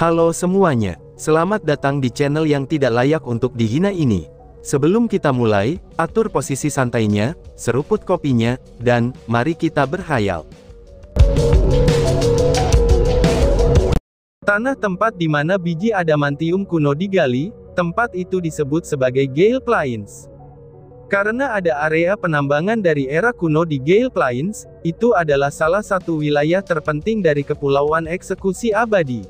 Halo semuanya, selamat datang di channel yang tidak layak untuk dihina ini. Sebelum kita mulai, atur posisi santainya, seruput kopinya, dan mari kita berkhayal. Tanah tempat di mana biji adamantium kuno digali, tempat itu disebut sebagai Gale Plains. Karena ada area penambangan dari era kuno di Gale Plains, itu adalah salah satu wilayah terpenting dari Kepulauan Eksekusi Abadi.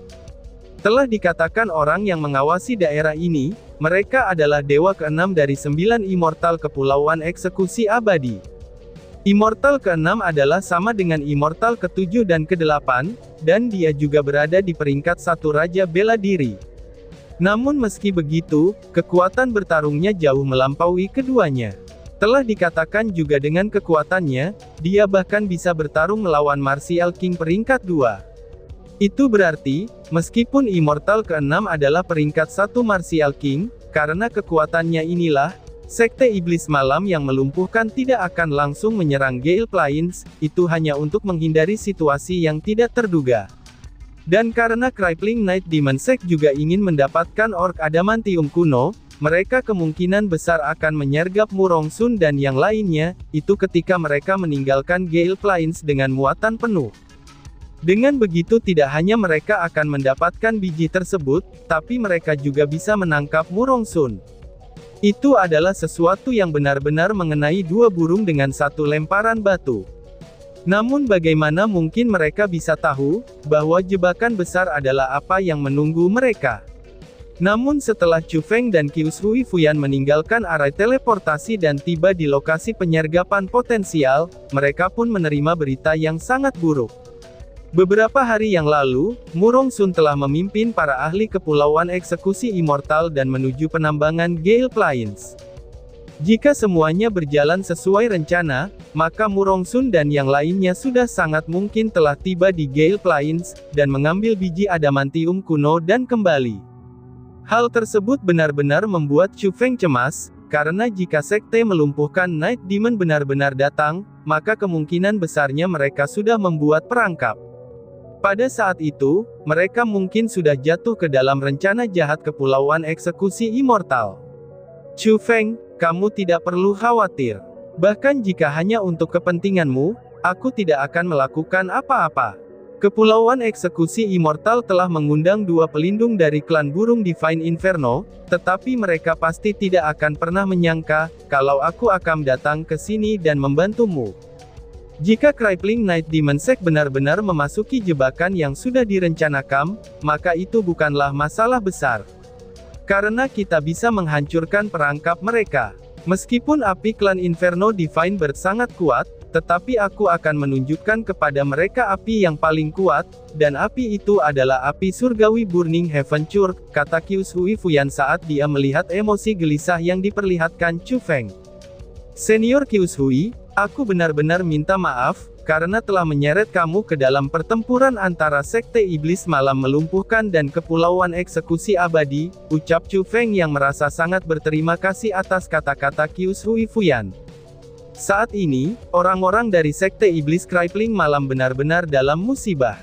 Telah dikatakan orang yang mengawasi daerah ini, mereka adalah dewa ke-6 dari 9 immortal Kepulauan Eksekusi Abadi. Immortal ke-6 adalah sama dengan immortal ke-7 dan ke-8, dan dia juga berada di peringkat satu Raja Bela Diri. Namun meski begitu, kekuatan bertarungnya jauh melampaui keduanya. Telah dikatakan juga dengan kekuatannya, dia bahkan bisa bertarung melawan Martial King peringkat 2. Itu berarti, meskipun Immortal ke-6 adalah peringkat 1 Martial King, karena kekuatannya inilah, Sekte Iblis Malam yang melumpuhkan tidak akan langsung menyerang Gale Plains, itu hanya untuk menghindari situasi yang tidak terduga. Dan karena Crippling Night Demon Sect juga ingin mendapatkan Orc Adamantium kuno, mereka kemungkinan besar akan menyergap Murong Sun dan yang lainnya, itu ketika mereka meninggalkan Gale Plains dengan muatan penuh. Dengan begitu tidak hanya mereka akan mendapatkan biji tersebut, tapi mereka juga bisa menangkap Murong Sun. Itu adalah sesuatu yang benar-benar mengenai dua burung dengan satu lemparan batu. Namun bagaimana mungkin mereka bisa tahu, bahwa jebakan besar adalah apa yang menunggu mereka? Namun setelah Chu Feng dan Qius Hui Fuyan meninggalkan area teleportasi dan tiba di lokasi penyergapan potensial, mereka pun menerima berita yang sangat buruk. Beberapa hari yang lalu, Murong Sun telah memimpin para ahli Kepulauan Eksekusi Immortal dan menuju penambangan Gale Plains. Jika semuanya berjalan sesuai rencana, maka Murong Sun dan yang lainnya sudah sangat mungkin telah tiba di Gale Plains, dan mengambil biji adamantium kuno dan kembali. Hal tersebut benar-benar membuat Chu Feng cemas, karena jika sekte melumpuhkan Night Demon benar-benar datang, maka kemungkinan besarnya mereka sudah membuat perangkap. Pada saat itu, mereka mungkin sudah jatuh ke dalam rencana jahat Kepulauan Eksekusi Immortal. Chu Feng, kamu tidak perlu khawatir. Bahkan jika hanya untuk kepentinganmu, aku tidak akan melakukan apa-apa. Kepulauan Eksekusi Immortal telah mengundang dua pelindung dari klan burung Divine Inferno, tetapi mereka pasti tidak akan pernah menyangka, kalau aku akan datang ke sini dan membantumu. Jika Crippling Night Demon Sect benar-benar memasuki jebakan yang sudah direncanakan, maka itu bukanlah masalah besar. Karena kita bisa menghancurkan perangkap mereka. Meskipun api klan Inferno Divine Bird sangat kuat, tetapi aku akan menunjukkan kepada mereka api yang paling kuat, dan api itu adalah api surgawi Burning Heaven Church, kata Qius Hui Fuyan saat dia melihat emosi gelisah yang diperlihatkan Chu Feng. Senior Qius Hui, aku benar-benar minta maaf, karena telah menyeret kamu ke dalam pertempuran antara Sekte Iblis Malam melumpuhkan dan Kepulauan Eksekusi Abadi, ucap Chu Feng yang merasa sangat berterima kasih atas kata-kata Qius Hui Fuyan. Saat ini, orang-orang dari Sekte Iblis Crippling Malam benar-benar dalam musibah.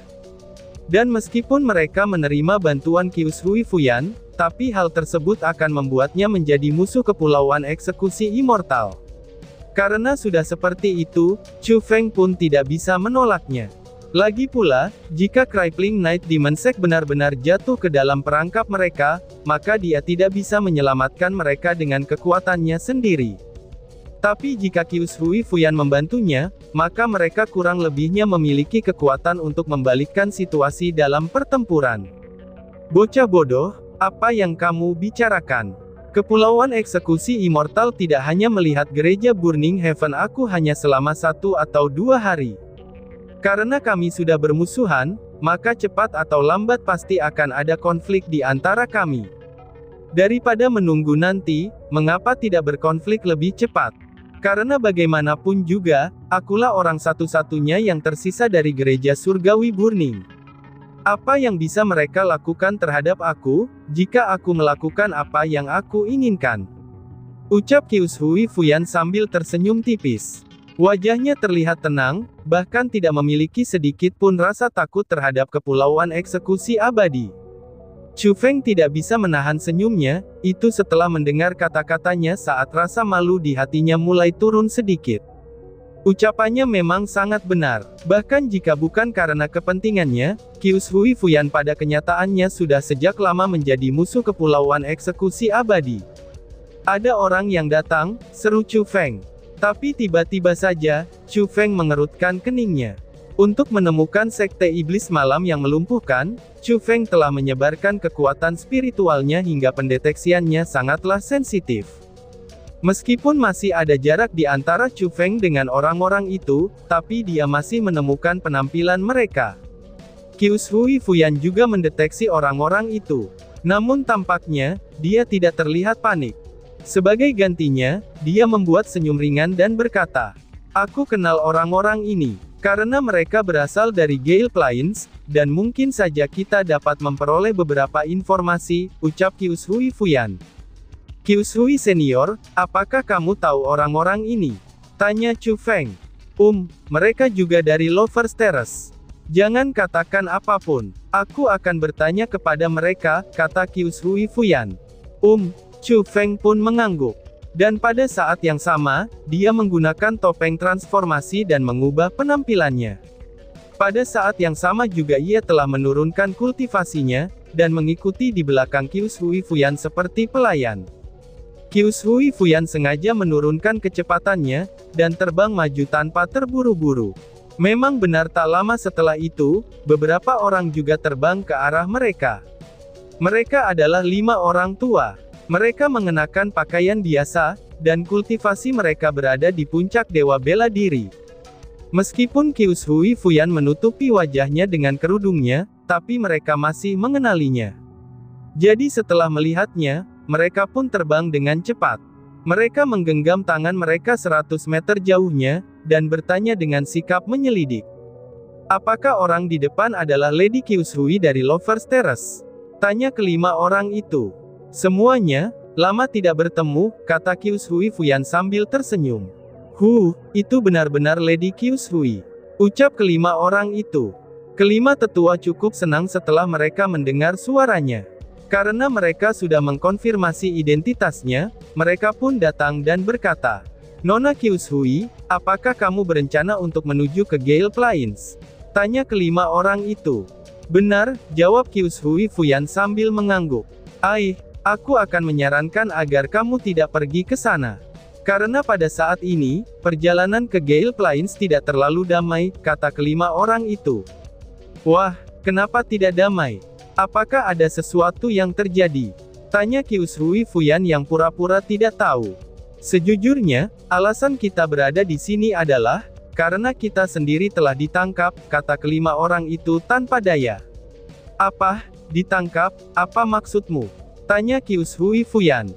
Dan meskipun mereka menerima bantuan Qius Hui Fuyan, tapi hal tersebut akan membuatnya menjadi musuh Kepulauan Eksekusi Immortal. Karena sudah seperti itu, Chu Feng pun tidak bisa menolaknya. Lagi pula, jika Crippling Night Demon Sect benar-benar jatuh ke dalam perangkap mereka, maka dia tidak bisa menyelamatkan mereka dengan kekuatannya sendiri. Tapi jika Qius Hui Fuyan membantunya, maka mereka kurang lebihnya memiliki kekuatan untuk membalikkan situasi dalam pertempuran. Bocah bodoh, apa yang kamu bicarakan? Kepulauan Eksekusi Immortal tidak hanya melihat gereja Burning Heaven aku hanya selama 1 atau 2 hari. Karena kami sudah bermusuhan, maka cepat atau lambat pasti akan ada konflik di antara kami. Daripada menunggu nanti, mengapa tidak berkonflik lebih cepat? Karena bagaimanapun juga, akulah orang satu-satunya yang tersisa dari gereja surgawi Burning. Apa yang bisa mereka lakukan terhadap aku, jika aku melakukan apa yang aku inginkan? Ucap Qius Hui Fuyan sambil tersenyum tipis. Wajahnya terlihat tenang, bahkan tidak memiliki sedikit pun rasa takut terhadap Kepulauan Eksekusi Abadi. Chu Feng tidak bisa menahan senyumnya, itu setelah mendengar kata-katanya saat rasa malu di hatinya mulai turun sedikit. Ucapannya memang sangat benar. Bahkan jika bukan karena kepentingannya, Qius Hui Fuyan pada kenyataannya sudah sejak lama menjadi musuh Kepulauan Eksekusi Abadi. Ada orang yang datang, seru Chu Feng. Tapi tiba-tiba saja, Chu Feng mengerutkan keningnya. Untuk menemukan Sekte Iblis Malam yang melumpuhkan, Chu Feng telah menyebarkan kekuatan spiritualnya hingga pendeteksiannya sangatlah sensitif. Meskipun masih ada jarak di antara Chu Feng dengan orang-orang itu, tapi dia masih menemukan penampilan mereka. Qius Hui Fuyan juga mendeteksi orang-orang itu. Namun tampaknya, dia tidak terlihat panik. Sebagai gantinya, dia membuat senyum ringan dan berkata, "Aku kenal orang-orang ini, karena mereka berasal dari Gale Plains, dan mungkin saja kita dapat memperoleh beberapa informasi," ucap Qius Hui Fuyan. "Qius Hui Senior, apakah kamu tahu orang-orang ini?" tanya Chu Feng. Mereka juga dari Lover's Terrace. Jangan katakan apapun. Aku akan bertanya kepada mereka, kata Qius Hui Fuyan. Chu Feng pun mengangguk. Dan pada saat yang sama, dia menggunakan topeng transformasi dan mengubah penampilannya. Pada saat yang sama juga ia telah menurunkan kultivasinya, dan mengikuti di belakang Qius Hui Fuyan seperti pelayan. Qius Hui Fuyan sengaja menurunkan kecepatannya, dan terbang maju tanpa terburu-buru. Memang benar tak lama setelah itu, beberapa orang juga terbang ke arah mereka. Mereka adalah 5 orang tua. Mereka mengenakan pakaian biasa, dan kultivasi mereka berada di puncak Dewa Bela Diri. Meskipun Qius Hui Fuyan menutupi wajahnya dengan kerudungnya, tapi mereka masih mengenalinya. Jadi setelah melihatnya, mereka pun terbang dengan cepat. Mereka menggenggam tangan mereka 100 meter jauhnya, dan bertanya dengan sikap menyelidik. "Apakah orang di depan adalah Lady Qius Hui dari Lover's Terrace?" tanya kelima orang itu. "Semuanya, lama tidak bertemu," kata Qius Hui Fuyan sambil tersenyum. Itu benar-benar Lady Qius Hui," ucap kelima orang itu. Kelima tetua cukup senang setelah mereka mendengar suaranya. Karena mereka sudah mengkonfirmasi identitasnya, mereka pun datang dan berkata, "Nona Qius Hui, apakah kamu berencana untuk menuju ke Gale Plains?" tanya kelima orang itu. "Benar," jawab Qius Hui Fuyan sambil mengangguk. Aku akan menyarankan agar kamu tidak pergi ke sana. Karena pada saat ini, perjalanan ke Gale Plains tidak terlalu damai," kata kelima orang itu. "Wah, kenapa tidak damai? Apakah ada sesuatu yang terjadi?" tanya Qius Hui Fuyan yang pura-pura tidak tahu. "Sejujurnya, alasan kita berada di sini adalah karena kita sendiri telah ditangkap," kata kelima orang itu tanpa daya. "Apa? Ditangkap? Apa maksudmu?" tanya Qius Hui Fuyan.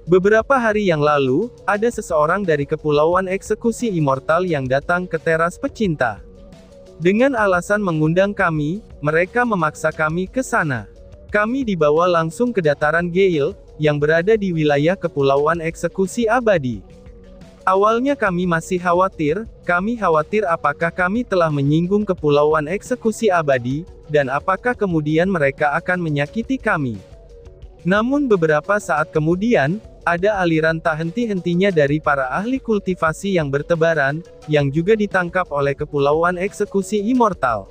Beberapa hari yang lalu, ada seseorang dari Kepulauan Eksekusi Immortal yang datang ke teras pecinta. Dengan alasan mengundang kami, mereka memaksa kami ke sana. Kami dibawa langsung ke dataran Gale, yang berada di wilayah Kepulauan Eksekusi Abadi. Awalnya kami masih khawatir apakah kami telah menyinggung Kepulauan Eksekusi Abadi, dan apakah kemudian mereka akan menyakiti kami. Namun beberapa saat kemudian, ada aliran tak henti-hentinya dari para ahli kultivasi yang bertebaran, yang juga ditangkap oleh Kepulauan Eksekusi Immortal.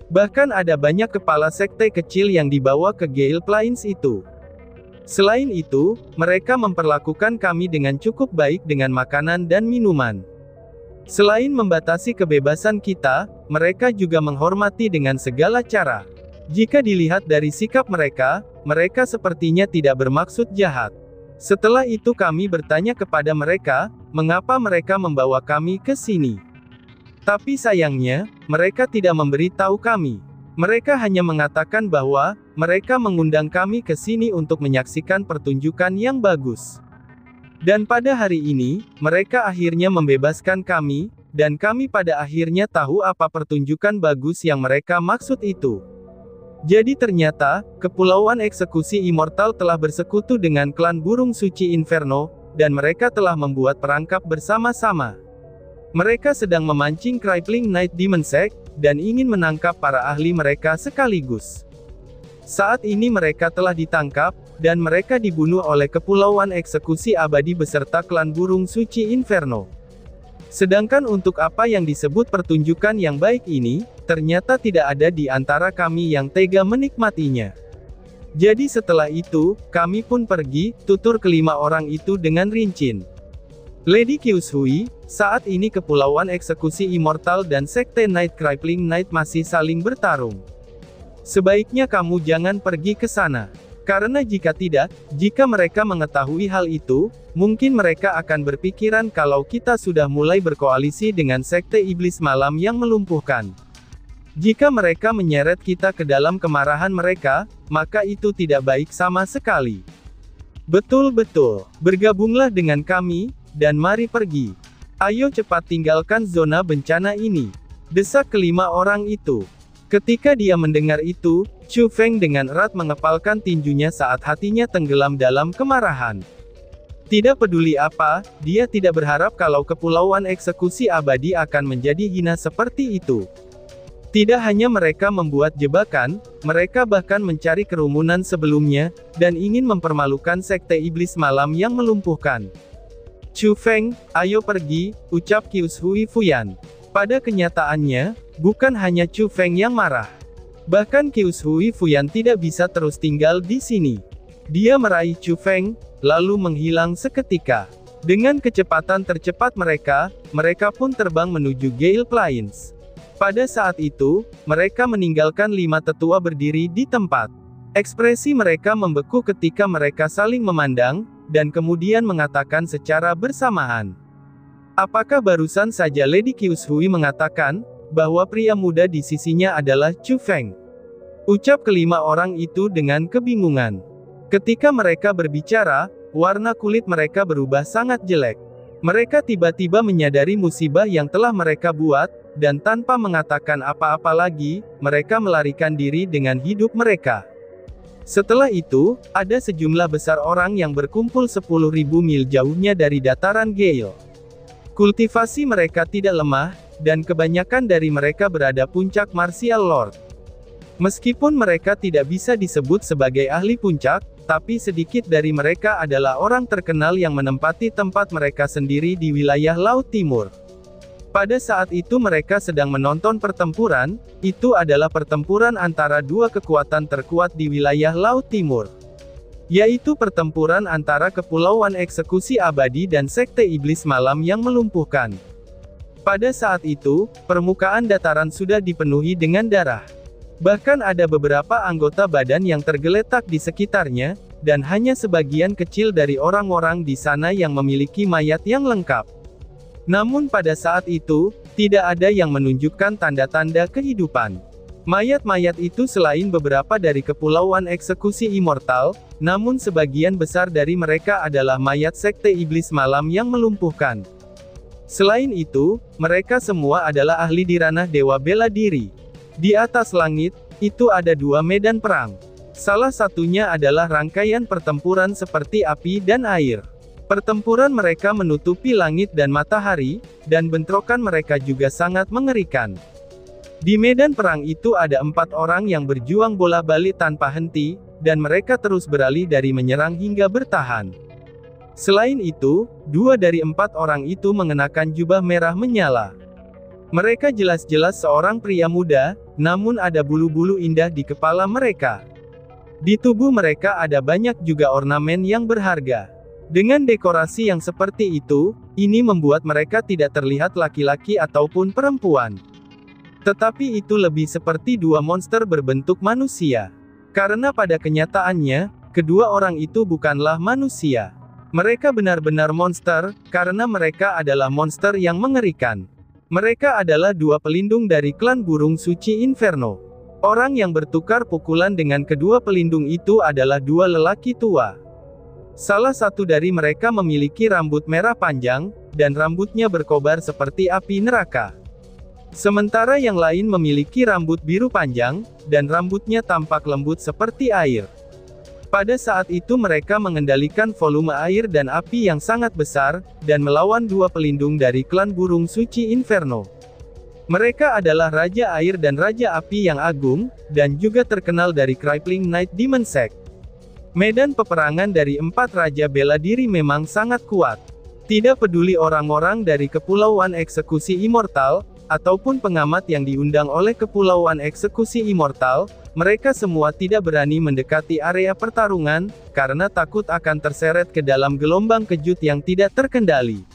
Bahkan ada banyak kepala sekte kecil yang dibawa ke Gale Plains itu. Selain itu, mereka memperlakukan kami dengan cukup baik dengan makanan dan minuman. Selain membatasi kebebasan kita, mereka juga menghormati dengan segala cara. Jika dilihat dari sikap mereka, mereka sepertinya tidak bermaksud jahat. Setelah itu kami bertanya kepada mereka, mengapa mereka membawa kami ke sini. Tapi sayangnya, mereka tidak memberitahu kami. Mereka hanya mengatakan bahwa, mereka mengundang kami ke sini untuk menyaksikan pertunjukan yang bagus. Dan pada hari ini, mereka akhirnya membebaskan kami, dan kami pada akhirnya tahu apa pertunjukan bagus yang mereka maksud itu. Jadi ternyata, Kepulauan Eksekusi Immortal telah bersekutu dengan klan Burung Suci Inferno, dan mereka telah membuat perangkap bersama-sama. Mereka sedang memancing Crippling Night Demon Sect, dan ingin menangkap para ahli mereka sekaligus. Saat ini mereka telah ditangkap, dan mereka dibunuh oleh Kepulauan Eksekusi Abadi beserta klan burung suci Inferno. Sedangkan untuk apa yang disebut pertunjukan yang baik ini, ternyata tidak ada di antara kami yang tega menikmatinya. Jadi setelah itu, kami pun pergi, tutur kelima orang itu dengan rincin. Lady Kyushui, saat ini Kepulauan Eksekusi Immortal dan Sekte Night Crippling Night masih saling bertarung. Sebaiknya kamu jangan pergi ke sana. Karena jika tidak, jika mereka mengetahui hal itu, mungkin mereka akan berpikiran kalau kita sudah mulai berkoalisi dengan Sekte Iblis Malam yang melumpuhkan. Jika mereka menyeret kita ke dalam kemarahan mereka, maka itu tidak baik sama sekali. Betul-betul, bergabunglah dengan kami, dan mari pergi. Ayo cepat tinggalkan zona bencana ini. Desak kelima orang itu. Ketika dia mendengar itu, Chu Feng dengan erat mengepalkan tinjunya saat hatinya tenggelam dalam kemarahan. Tidak peduli apa, dia tidak berharap kalau Kepulauan Eksekusi Abadi akan menjadi hina seperti itu. Tidak hanya mereka membuat jebakan, mereka bahkan mencari kerumunan sebelumnya, dan ingin mempermalukan Sekte Iblis Malam yang melumpuhkan. Chu Feng, ayo pergi, ucap Kyushui Fuyan. Pada kenyataannya, bukan hanya Chu Feng yang marah. Bahkan Kyushui Fuyan tidak bisa terus tinggal di sini. Dia meraih Chu Feng, lalu menghilang seketika. Dengan kecepatan tercepat mereka pun terbang menuju Gale Plains. Pada saat itu, mereka meninggalkan 5 tetua berdiri di tempat. Ekspresi mereka membeku ketika mereka saling memandang, dan kemudian mengatakan secara bersamaan. Apakah barusan saja Lady Kyushui mengatakan, bahwa pria muda di sisinya adalah Chu Feng? Ucap kelima orang itu dengan kebingungan. Ketika mereka berbicara, warna kulit mereka berubah sangat jelek. Mereka tiba-tiba menyadari musibah yang telah mereka buat, dan tanpa mengatakan apa-apa lagi, mereka melarikan diri dengan hidup mereka. Setelah itu, ada sejumlah besar orang yang berkumpul 10.000 mil jauhnya dari dataran Gale. Kultivasi mereka tidak lemah, dan kebanyakan dari mereka berada puncak Martial Lord. Meskipun mereka tidak bisa disebut sebagai ahli puncak, tapi sedikit dari mereka adalah orang terkenal yang menempati tempat mereka sendiri di wilayah Laut Timur. Pada saat itu mereka sedang menonton pertempuran, itu adalah pertempuran antara dua kekuatan terkuat di wilayah Laut Timur. Yaitu pertempuran antara Kepulauan Eksekusi Abadi dan Sekte Iblis Malam yang melumpuhkan. Pada saat itu, permukaan dataran sudah dipenuhi dengan darah. Bahkan ada beberapa anggota badan yang tergeletak di sekitarnya, dan hanya sebagian kecil dari orang-orang di sana yang memiliki mayat yang lengkap. Namun pada saat itu, tidak ada yang menunjukkan tanda-tanda kehidupan. Mayat-mayat itu selain beberapa dari Kepulauan Eksekusi Immortal, namun sebagian besar dari mereka adalah mayat Sekte Iblis Malam yang melumpuhkan. Selain itu, mereka semua adalah ahli di ranah Dewa Bela Diri. Di atas langit, itu ada 2 medan perang. Salah satunya adalah rangkaian pertempuran seperti api dan air. Pertempuran mereka menutupi langit dan matahari, dan bentrokan mereka juga sangat mengerikan. Di medan perang itu ada 4 orang yang berjuang bola-balik tanpa henti, dan mereka terus beralih dari menyerang hingga bertahan. Selain itu, 2 dari 4 orang itu mengenakan jubah merah menyala. Mereka jelas-jelas seorang pria muda, namun ada bulu-bulu indah di kepala mereka. Di tubuh mereka ada banyak juga ornamen yang berharga. Dengan dekorasi yang seperti itu, ini membuat mereka tidak terlihat laki-laki ataupun perempuan. Tetapi itu lebih seperti 2 monster berbentuk manusia. Karena pada kenyataannya, kedua orang itu bukanlah manusia. Mereka benar-benar monster, karena mereka adalah monster yang mengerikan. Mereka adalah 2 pelindung dari klan burung suci Inferno. Orang yang bertukar pukulan dengan kedua pelindung itu adalah 2 lelaki tua. Salah satu dari mereka memiliki rambut merah panjang, dan rambutnya berkobar seperti api neraka. Sementara yang lain memiliki rambut biru panjang, dan rambutnya tampak lembut seperti air. Pada saat itu mereka mengendalikan volume air dan api yang sangat besar, dan melawan 2 pelindung dari klan burung suci Inferno. Mereka adalah Raja Air dan Raja Api yang agung, dan juga terkenal dari Crippling Night Demon Sect. Medan peperangan dari 4 Raja Bela Diri memang sangat kuat. Tidak peduli orang-orang dari Kepulauan Eksekusi Immortal, ataupun pengamat yang diundang oleh Kepulauan Eksekusi Immortal, mereka semua tidak berani mendekati area pertarungan, karena takut akan terseret ke dalam gelombang kejut yang tidak terkendali.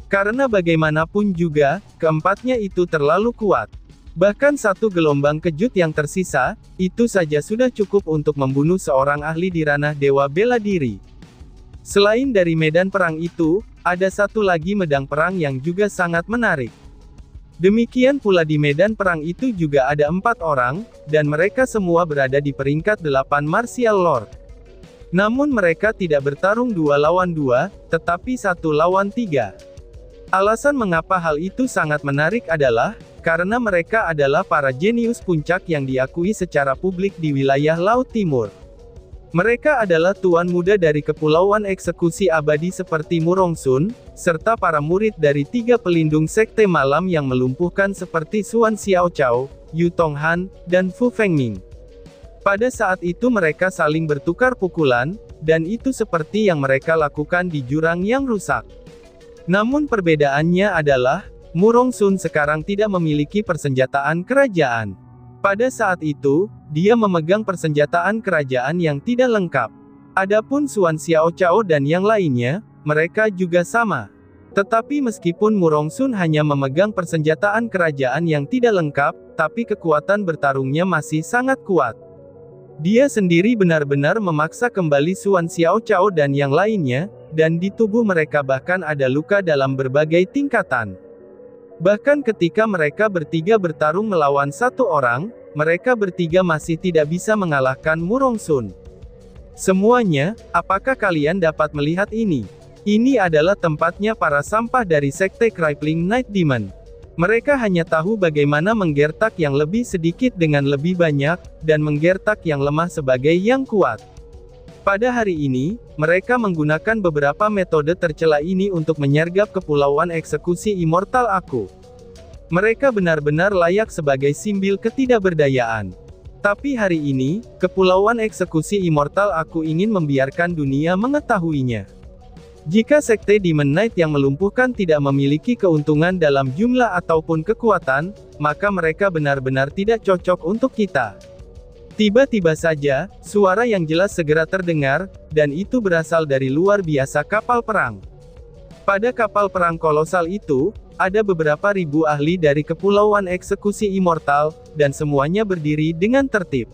Karena bagaimanapun juga, keempatnya itu terlalu kuat. Bahkan satu gelombang kejut yang tersisa, itu saja sudah cukup untuk membunuh seorang ahli di ranah Dewa Bela Diri. Selain dari medan perang itu, ada satu lagi medang perang yang juga sangat menarik. Demikian pula di medan perang itu juga ada 4 orang, dan mereka semua berada di peringkat 8 Martial Lord. Namun mereka tidak bertarung 2 lawan 2, tetapi 1 lawan 3. Alasan mengapa hal itu sangat menarik adalah, karena mereka adalah para jenius puncak yang diakui secara publik di wilayah Laut Timur. Mereka adalah tuan muda dari Kepulauan Eksekusi Abadi seperti Murongsun, serta para murid dari 3 pelindung Sekte Malam yang melumpuhkan seperti Xuan Xiaochao, Yu Tonghan, dan Fu Fengming. Pada saat itu mereka saling bertukar pukulan, dan itu seperti yang mereka lakukan di jurang yang rusak. Namun perbedaannya adalah, Murongsun sekarang tidak memiliki persenjataan kerajaan. Pada saat itu, dia memegang persenjataan kerajaan yang tidak lengkap. Adapun Xuan Xiaochao dan yang lainnya, mereka juga sama. Tetapi meskipun Murongsun hanya memegang persenjataan kerajaan yang tidak lengkap, tapi kekuatan bertarungnya masih sangat kuat. Dia sendiri benar-benar memaksa kembali Xuan Xiaochao dan yang lainnya, dan di tubuh mereka bahkan ada luka dalam berbagai tingkatan. Bahkan ketika mereka bertiga bertarung melawan 1 orang, mereka bertiga masih tidak bisa mengalahkan Murongsun. Semuanya, apakah kalian dapat melihat ini? Ini adalah tempatnya para sampah dari Sekte Crippling Night Demon. Mereka hanya tahu bagaimana menggertak yang lebih sedikit dengan lebih banyak, dan menggertak yang lemah sebagai yang kuat. Pada hari ini, mereka menggunakan beberapa metode tercela ini untuk menyergap Kepulauan Eksekusi Immortal Aku. Mereka benar-benar layak sebagai simbol ketidakberdayaan. Tapi hari ini, Kepulauan Eksekusi Immortal Aku ingin membiarkan dunia mengetahuinya. Jika Sekte Demon Knight yang melumpuhkan tidak memiliki keuntungan dalam jumlah ataupun kekuatan, maka mereka benar-benar tidak cocok untuk kita. Tiba-tiba saja, suara yang jelas segera terdengar, dan itu berasal dari luar biasa kapal perang. Pada kapal perang kolosal itu, ada beberapa ribu ahli dari Kepulauan Eksekusi Immortal, dan semuanya berdiri dengan tertib.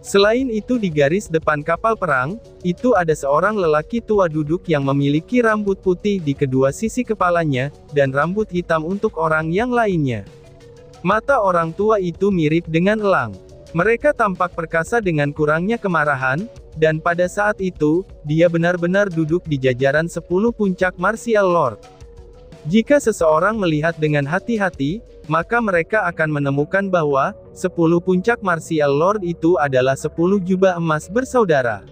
Selain itu di garis depan kapal perang, itu ada seorang lelaki tua duduk yang memiliki rambut putih di kedua sisi kepalanya, dan rambut hitam untuk orang yang lainnya. Mata orang tua itu mirip dengan elang. Mereka tampak perkasa dengan kurangnya kemarahan, dan pada saat itu, dia benar-benar duduk di jajaran 10 puncak Martial Lord. Jika seseorang melihat dengan hati-hati, maka mereka akan menemukan bahwa 10 puncak Martial Lord itu adalah 10 jubah emas bersaudara.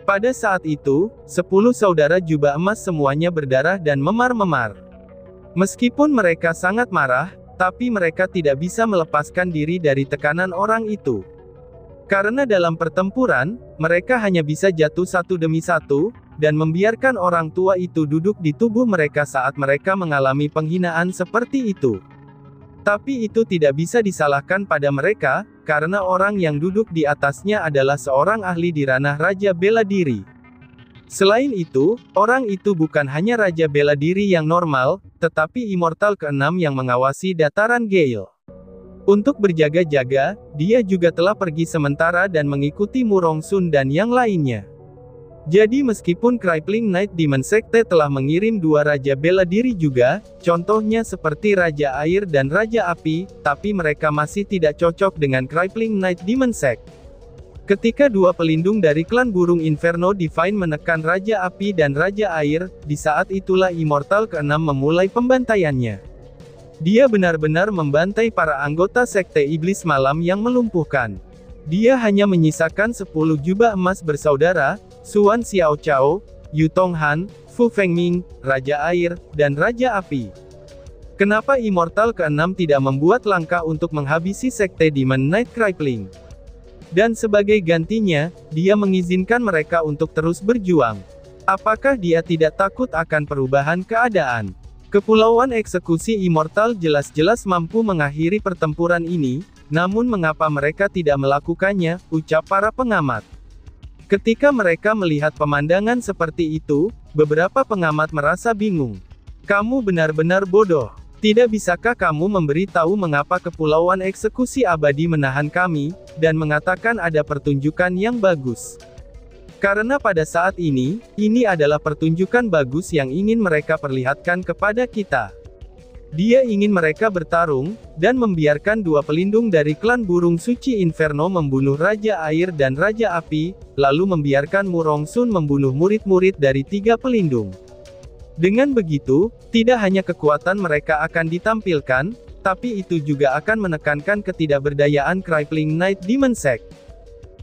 Pada saat itu, 10 saudara jubah emas semuanya berdarah dan memar-memar. Meskipun mereka sangat marah, tapi mereka tidak bisa melepaskan diri dari tekanan orang itu. Karena dalam pertempuran, mereka hanya bisa jatuh satu demi satu, dan membiarkan orang tua itu duduk di tubuh mereka saat mereka mengalami penghinaan seperti itu. Tapi itu tidak bisa disalahkan pada mereka, karena orang yang duduk di atasnya adalah seorang ahli di ranah Raja Bela Diri. Selain itu, orang itu bukan hanya Raja Bela Diri yang normal, tetapi Immortal ke-6 yang mengawasi dataran Gale. Untuk berjaga-jaga, dia juga telah pergi sementara dan mengikuti Murongsun dan yang lainnya. Jadi meskipun Crippling Night Demon Sekte telah mengirim 2 Raja Bela Diri juga, contohnya seperti Raja Air dan Raja Api, tapi mereka masih tidak cocok dengan Crippling Night Demon Sect. Ketika 2 pelindung dari klan burung Inferno Divine menekan Raja Api dan Raja Air, di saat itulah Immortal ke-6 memulai pembantaiannya. Dia benar-benar membantai para anggota Sekte Iblis Malam yang melumpuhkan. Dia hanya menyisakan 10 jubah emas bersaudara, Xuan Xiaochao, Yu Tonghan, Fu Fengming, Raja Air, dan Raja Api. Kenapa Immortal ke-6 tidak membuat langkah untuk menghabisi sekte Demon Knight Crippling? Dan sebagai gantinya, dia mengizinkan mereka untuk terus berjuang. Apakah dia tidak takut akan perubahan keadaan? Kepulauan Eksekusi Immortal jelas-jelas mampu mengakhiri pertempuran ini, namun mengapa mereka tidak melakukannya, ucap para pengamat. Ketika mereka melihat pemandangan seperti itu, beberapa pengamat merasa bingung. Kamu benar-benar bodoh. Tidak bisakah kamu memberitahu mengapa Kepulauan Eksekusi Abadi menahan kami, dan mengatakan ada pertunjukan yang bagus? Karena pada saat ini adalah pertunjukan bagus yang ingin mereka perlihatkan kepada kita. Dia ingin mereka bertarung, dan membiarkan dua pelindung dari klan burung suci Inferno membunuh Raja Air dan Raja Api, lalu membiarkan Murong Sun membunuh murid-murid dari 3 pelindung. Dengan begitu, tidak hanya kekuatan mereka akan ditampilkan, tapi itu juga akan menekankan ketidakberdayaan Crippling Knight Demon Sect.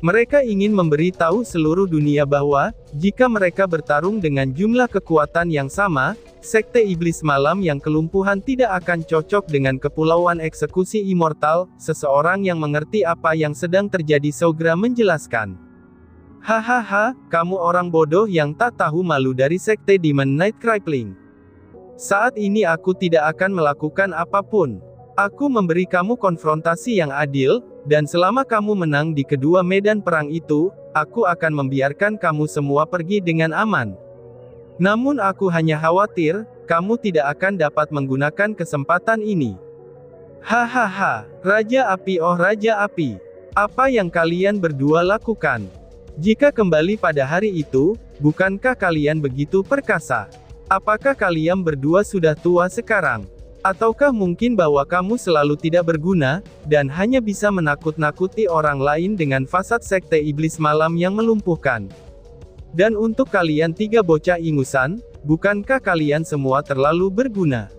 Mereka ingin memberitahu seluruh dunia bahwa, jika mereka bertarung dengan jumlah kekuatan yang sama, Sekte Iblis Malam yang kelumpuhan tidak akan cocok dengan Kepulauan Eksekusi Immortal. Seseorang yang mengerti apa yang sedang terjadi segera menjelaskan. Hahaha, kamu orang bodoh yang tak tahu malu dari Sekte Demon Knight Crippling. Saat ini aku tidak akan melakukan apapun. Aku memberi kamu konfrontasi yang adil, dan selama kamu menang di kedua medan perang itu, aku akan membiarkan kamu semua pergi dengan aman. Namun aku hanya khawatir, kamu tidak akan dapat menggunakan kesempatan ini. Hahaha, Raja Api, oh Raja Api. Apa yang kalian berdua lakukan? Jika kembali pada hari itu, bukankah kalian begitu perkasa? Apakah kalian berdua sudah tua sekarang? Ataukah mungkin bahwa kamu selalu tidak berguna, dan hanya bisa menakut-nakuti orang lain dengan fasad Sekte Iblis Malam yang melumpuhkan? Dan untuk kalian 3 bocah ingusan, bukankah kalian semua terlalu berguna?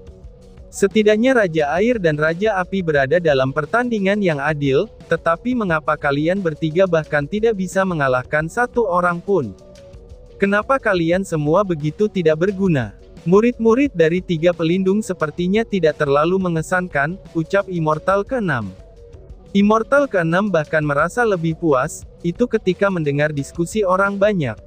Setidaknya Raja Air dan Raja Api berada dalam pertandingan yang adil, tetapi mengapa kalian bertiga bahkan tidak bisa mengalahkan satu orang pun? Kenapa kalian semua begitu tidak berguna? Murid-murid dari 3 pelindung sepertinya tidak terlalu mengesankan, ucap Immortal ke-6. Immortal ke-6 bahkan merasa lebih puas, itu ketika mendengar diskusi orang banyak.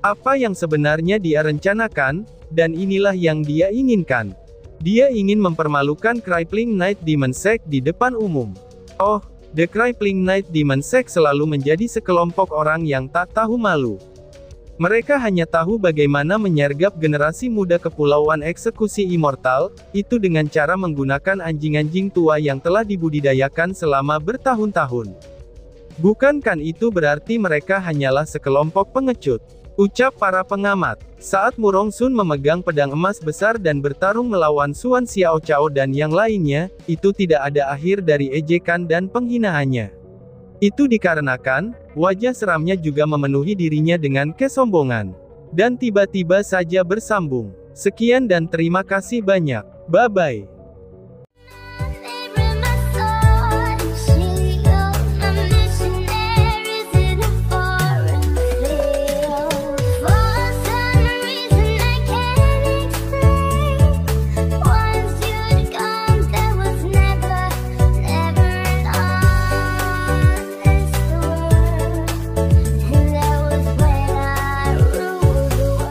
Apa yang sebenarnya dia rencanakan, dan inilah yang dia inginkan. Dia ingin mempermalukan Crippling Knight Demon Sect di depan umum. Oh, The Crippling Knight Demon Sect selalu menjadi sekelompok orang yang tak tahu malu. Mereka hanya tahu bagaimana menyergap generasi muda Kepulauan Eksekusi Immortal, itu dengan cara menggunakan anjing-anjing tua yang telah dibudidayakan selama bertahun-tahun. Bukankah itu berarti mereka hanyalah sekelompok pengecut? Ucap para pengamat. Saat Murong Sun memegang pedang emas besar dan bertarung melawan Xuan Xiao Cao dan yang lainnya, itu tidak ada akhir dari ejekan dan penghinaannya. Itu dikarenakan, wajah seramnya juga memenuhi dirinya dengan kesombongan. Dan tiba-tiba saja bersambung. Sekian dan terima kasih banyak. Bye-bye.